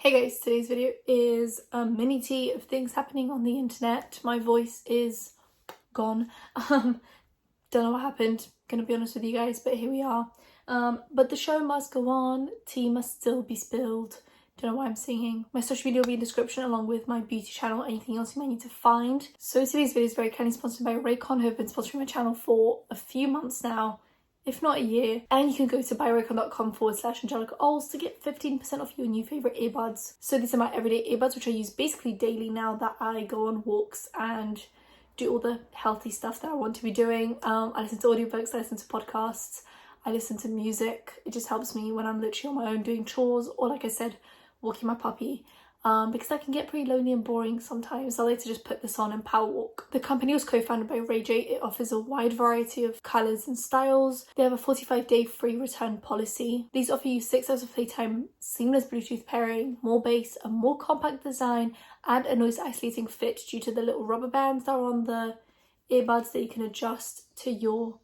Hey guys, today's video is a mini tea of things happening on the internet. My voice is gone. Don't know what happened, gonna be honest with you guys, but here we are. But the show must go on, tea must still be spilled. Don't know why I'm singing. My social media will be in the description along with my beauty channel, anything else you might need to find. So today's video is very kindly sponsored by Raycon, who have been sponsoring my channel for a few months now, if not a year. And you can go to buyraycon.com/Angelika Oles to get 15% off your new favourite earbuds. So these are my everyday earbuds, which I use basically daily now that I go on walks and do all the healthy stuff that I want to be doing. I listen to audiobooks, I listen to podcasts, I listen to music. It just helps me when I'm literally on my own doing chores or, like I said, walking my puppy. Because that can get pretty lonely and boring sometimes. I like to just put this on and power walk. The company was co-founded by Ray J. It offers a wide variety of colours and styles. They have a 45-day free return policy. These offer you 6 hours of playtime, seamless Bluetooth pairing, more bass, a more compact design, and a noise isolating fit due to the little rubber bands that are on the earbuds that you can adjust to your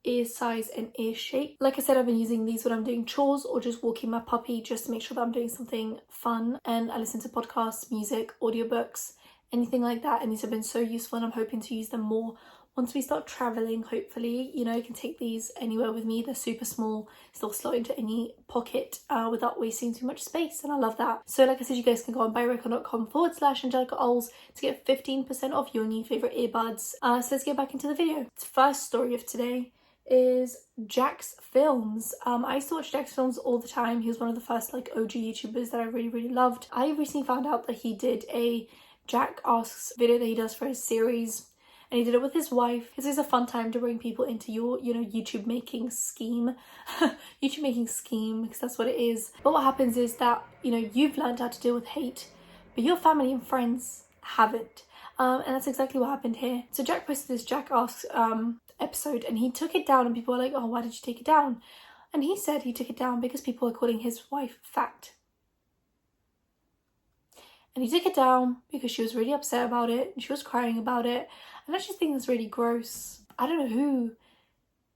ear size and ear shape. Like I said, I've been using these when I'm doing chores or just walking my puppy, just to make sure that I'm doing something fun. And I listen to podcasts, music, audiobooks, anything like that, and these have been so useful, and I'm hoping to use them more once we start traveling. Hopefully, you know, I can take these anywhere with me. They're super small, still slot into any pocket without wasting too much space, and I love that. So like I said, you guys can go on buyraycon.com/Angelika Oles to get 15% off your new favourite earbuds. So let's get back into the video. The first story of today is Jack's Films. I used to watch Jack's Films all the time. He was one of the first like OG YouTubers that I really loved. I recently found out that he did a Jack Asks video that he does for his series, and he did it with his wife. This is a fun time to bring people into your, you know, YouTube making scheme. YouTube making scheme, because that's what it is. But what happens is that, you know, you've learned how to deal with hate, but your family and friends haven't. And that's exactly what happened here. So Jack posted this Jack Asks episode, and he took it down, and people were like, oh, why did you take it down? And he said he took it down because people were calling his wife fat. And he took it down because she was really upset about it, and she was crying about it. And I just think that's really gross. I don't know who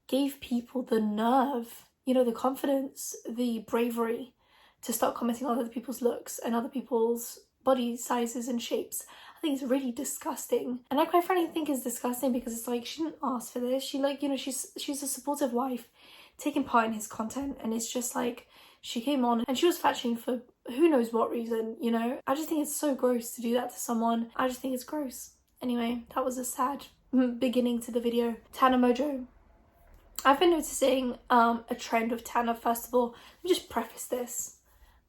gave people the nerve, you know, the confidence, the bravery to start commenting on other people's looks and other people's body sizes and shapes. I think it's really disgusting, and I quite frankly think it's disgusting because it's like, she didn't ask for this. She, like, you know, she's a supportive wife taking part in his content, and it's just like, she came on and she was fat shaming for who knows what reason, you know. I just think it's so gross to do that to someone. I just think it's gross. Anyway, that was a sad beginning to the video. Tana Mongeau. I've been noticing a trend with Tana. First of all, let me just preface this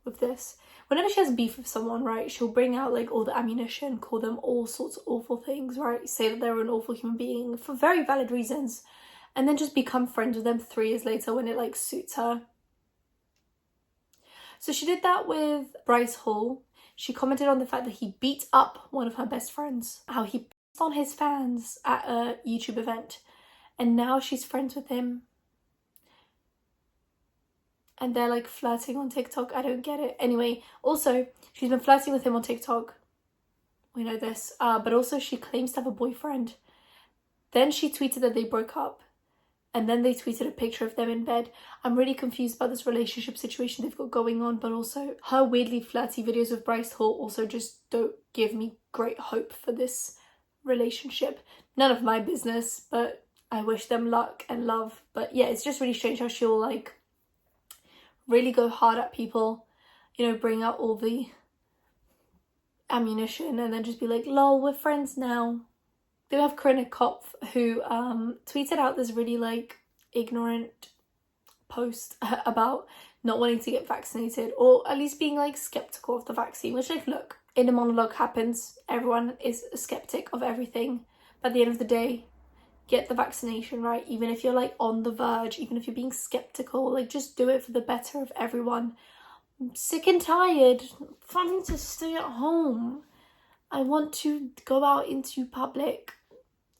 with this. Whenever she has beef with someone, right, she'll bring out like all the ammunition, call them all sorts of awful things, right, say that they're an awful human being for very valid reasons, and then just become friends with them 3 years later when it like suits her. So she did that with Breyce Hall. She commented on the fact that he beat up one of her best friends, how he pissed on his fans at a YouTube event, and now she's friends with him. And they're like flirting on TikTok. I don't get it. Anyway, also, she's been flirting with him on TikTok. We know this. But also she claims to have a boyfriend. Then she tweeted that they broke up. And then they tweeted a picture of them in bed. I'm really confused about this relationship situation they've got going on. But also her weirdly flirty videos with Breyce Hall also just don't give me great hope for this relationship. None of my business, but I wish them luck and love. But yeah, it's just really strange how she'll like really go hard at people, you know, bring out all the ammunition and then just be like, lol, we're friends now. Then we have Corinna Kopf, who tweeted out this really like ignorant post about not wanting to get vaccinated, or at least being like skeptical of the vaccine, which, like, look, inner monologue happens. Everyone is a skeptic of everything, but at the end of the day, get the vaccination, right? Even if you're like on the verge, even if you're being skeptical, like, just do it for the better of everyone. I'm sick and tired of having to stay at home. I want to go out into public.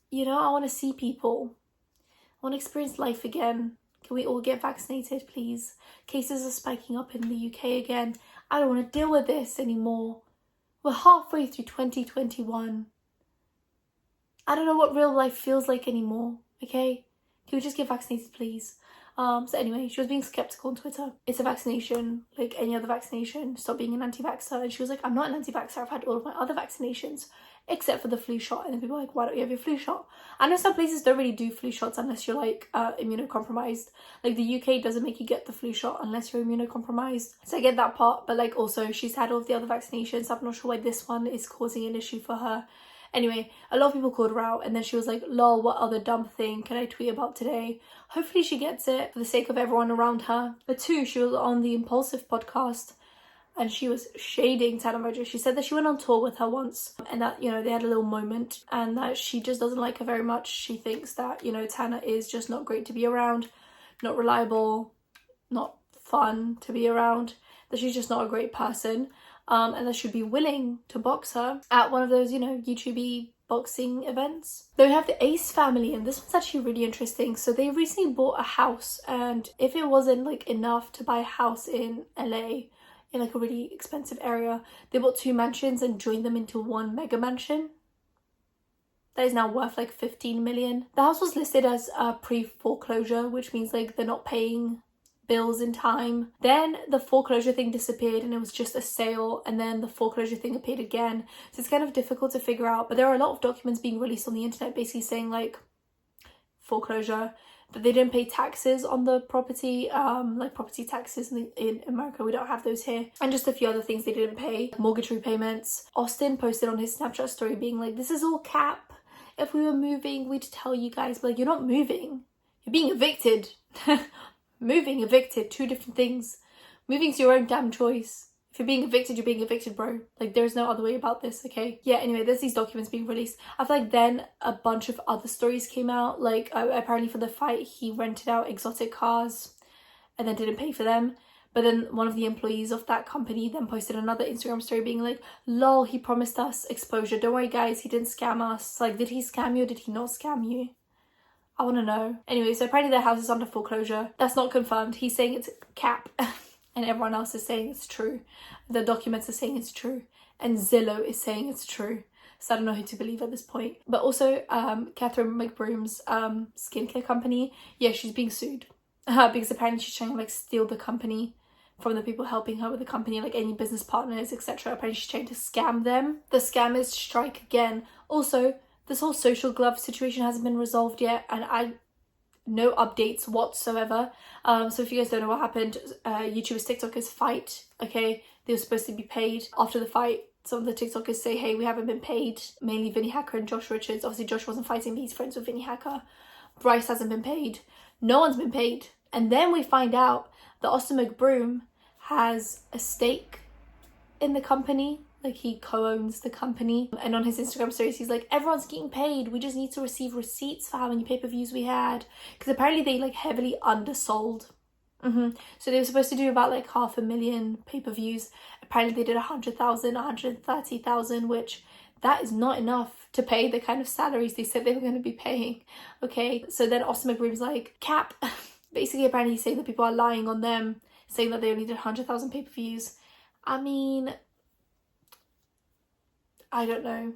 You know, I want to see people. I want to experience life again. Can we all get vaccinated, please? Cases are spiking up in the UK again. I don't want to deal with this anymore. We're halfway through 2021. I don't know what real life feels like anymore, okay? Can we just get vaccinated, please? So anyway, she was being skeptical on Twitter. It's a vaccination, like any other vaccination. Stop being an anti-vaxxer. And she was like, I'm not an anti-vaxxer. I've had all of my other vaccinations except for the flu shot. And then people are like, why don't you have your flu shot? I know some places don't really do flu shots unless you're like immunocompromised. Like the UK doesn't make you get the flu shot unless you're immunocompromised. So I get that part, but like also she's had all of the other vaccinations. I'm not sure why this one is causing an issue for her. Anyway, a lot of people called her out, and then she was like, lol, what other dumb thing can I tweet about today? Hopefully she gets it for the sake of everyone around her. But two, she was on the Impulsive podcast and she was shading Tana Mongeau. She said that she went on tour with her once and that, you know, they had a little moment and that she just doesn't like her very much. She thinks that, you know, Tana is just not great to be around, not reliable, not fun to be around, that she's just not a great person. And that she'd be willing to box her at one of those, you know, YouTube-y boxing events. Then we have the Ace family, and this one's actually really interesting. So they recently bought a house, and if it wasn't like enough to buy a house in LA, in like a really expensive area, they bought 2 mansions and joined them into one mega mansion that is now worth like 15 million. The house was listed as pre-foreclosure, which means like they're not paying bills in time. Then the foreclosure thing disappeared and it was just a sale, and then the foreclosure thing appeared again. So it's kind of difficult to figure out, but there are a lot of documents being released on the internet basically saying like foreclosure, that they didn't pay taxes on the property, like property taxes in America. We don't have those here, and just a few other things they didn't pay, mortgage repayments. Austin posted on his Snapchat story being like, this is all cap. If we were moving, we'd tell you guys, but like, you're not moving, you're being evicted. Moving, evicted, 2 different things. Moving's your own damn choice. If you're being evicted, you're being evicted, bro. Like, there's no other way about this, okay? Yeah, anyway, there's these documents being released. I feel like then a bunch of other stories came out. Like, apparently for the fight, he rented out exotic cars and then didn't pay for them. But then one of the employees of that company then posted another Instagram story being like, lol, he promised us exposure. Don't worry, guys, he didn't scam us. Like, did he scam you or did he not scam you? I want to know. Anyway, so apparently their house is under foreclosure. That's not confirmed. He's saying it's cap and everyone else is saying it's true. The documents are saying it's true and Zillow is saying it's true. So I don't know who to believe at this point. But also Catherine McBroom's skincare company, yeah, she's being sued because apparently she's trying to like steal the company from the people helping her with the company, like any business partners, etc. Apparently she's trying to scam them. The scammers strike again. Also, this whole social glove situation hasn't been resolved yet, and no updates whatsoever. So if you guys don't know what happened, YouTubers, TikTokers fight, okay? They were supposed to be paid. After the fight, some of the TikTokers say, hey, we haven't been paid. Mainly Vinnie Hacker and Josh Richards. Obviously, Josh wasn't fighting, but he's friends with Vinnie Hacker. Breyce hasn't been paid. No one's been paid. And then we find out that Austin McBroom has a stake in the company. Like, he co-owns the company, and on his Instagram stories he's like, everyone's getting paid, we just need to receive receipts for how many pay-per-views we had, because apparently they like heavily undersold. So they were supposed to do about like 500,000 pay-per-views. Apparently they did 100,000, 130,000, which that is not enough to pay the kind of salaries they said they were going to be paying. Okay, so then Austin McBroom's like, cap. Basically apparently he's saying that people are lying on them, saying that they only did 100,000 pay-per-views. I mean, I don't know.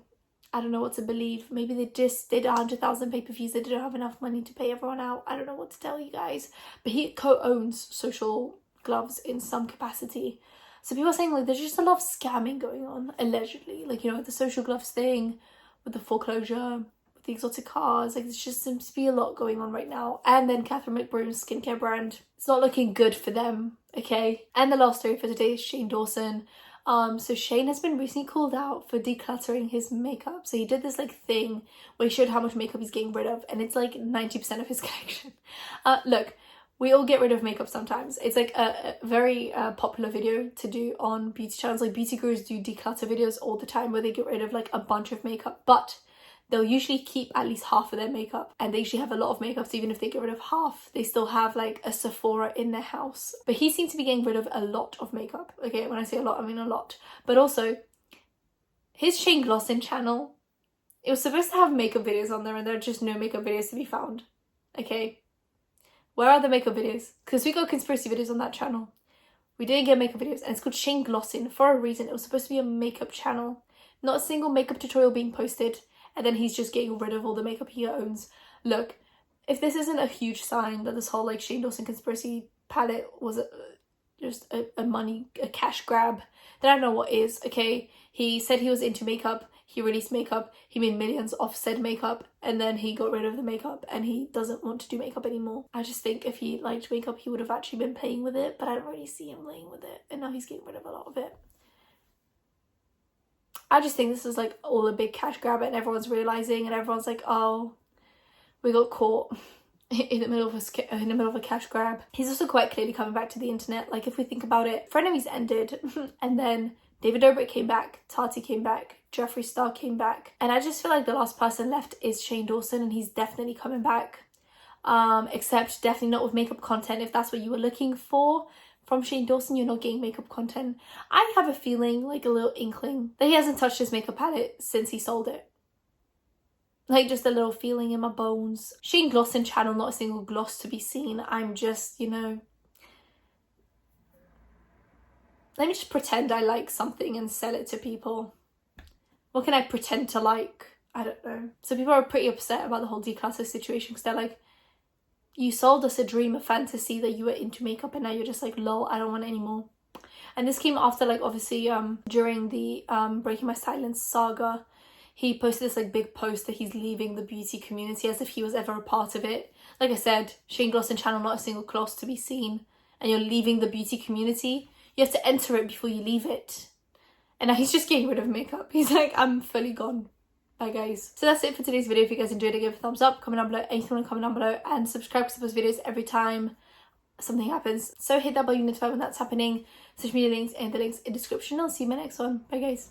I don't know what to believe. Maybe they just did 100,000 pay-per-views. They didn't have enough money to pay everyone out. I don't know what to tell you guys. But he co-owns Social Gloves in some capacity. So people are saying like there's just a lot of scamming going on, allegedly. Like, you know, the Social Gloves thing, with the foreclosure, with the exotic cars. Like, there just seems to be a lot going on right now. And then Catherine McBroom's skincare brand. It's not looking good for them, okay? And the last story for today is Shane Dawson. So Shane has been recently called out for decluttering his makeup. So he did this like thing where he showed how much makeup he's getting rid of, and it's like 90% of his collection. Look, we all get rid of makeup sometimes. It's like a very popular video to do on beauty channels. Like, beauty gurus do declutter videos all the time where they get rid of like a bunch of makeup, but they'll usually keep at least half of their makeup, and they usually have a lot of makeup, so even if they get rid of half, they still have like a Sephora in their house. But he seems to be getting rid of a lot of makeup. Okay, when I say a lot, I mean a lot. But also, his Shane Glosson channel, it was supposed to have makeup videos on there, and there are just no makeup videos to be found. Okay, where are the makeup videos? Because we got conspiracy videos on that channel. We didn't get makeup videos, and it's called Shane Glosson for a reason. It was supposed to be a makeup channel. Not a single makeup tutorial being posted. And then he's just getting rid of all the makeup he owns. Look, if this isn't a huge sign that this whole like Shane Dawson conspiracy palette was just a cash grab, then I don't know what is. Okay, he said he was into makeup, he released makeup, he made millions off said makeup, and then he got rid of the makeup and he doesn't want to do makeup anymore. I just think if he liked makeup, he would have actually been playing with it, but I don't really see him playing with it, and now he's getting rid of a lot of it. I just think this is like all a big cash grab, and everyone's realizing, and everyone's like, oh, we got caught in the middle of a cash grab. He's also quite clearly coming back to the internet. Like, if we think about it, Frenemies ended and then David Dobrik came back, Tati came back, Jeffree Star came back, and I just feel like the last person left is Shane Dawson, and he's definitely coming back, except definitely not with makeup content. If that's what you were looking for from Shane Dawson, you're not getting makeup content. I have a feeling, like a little inkling, that he hasn't touched his makeup palette since he sold it. Like, just a little feeling in my bones. Shane Glosson channel, not a single gloss to be seen. I'm just, you know, let me just pretend I like something and sell it to people. What can I pretend to like? I don't know. So people are pretty upset about the whole declutter situation, because they're like, you sold us a dream, a fantasy that you were into makeup, and now you're just like, lol, I don't want it anymore. And this came after, like, obviously during the Breaking My Silence saga, he posted this like big post that he's leaving the beauty community, as if he was ever a part of it. Like I said, Shane Glosson channel, not a single gloss to be seen, and you're leaving the beauty community. You have to enter it before you leave it. And now he's just getting rid of makeup. He's like, I'm fully gone. Bye guys. So that's it for today's video. If you guys enjoyed it, give it a thumbs up, comment down below, anything you want to comment down below, and subscribe to post videos every time something happens. So hit that bell, you notify when that's happening. Social media links and the links in the description. I'll see you in my next one. Bye guys.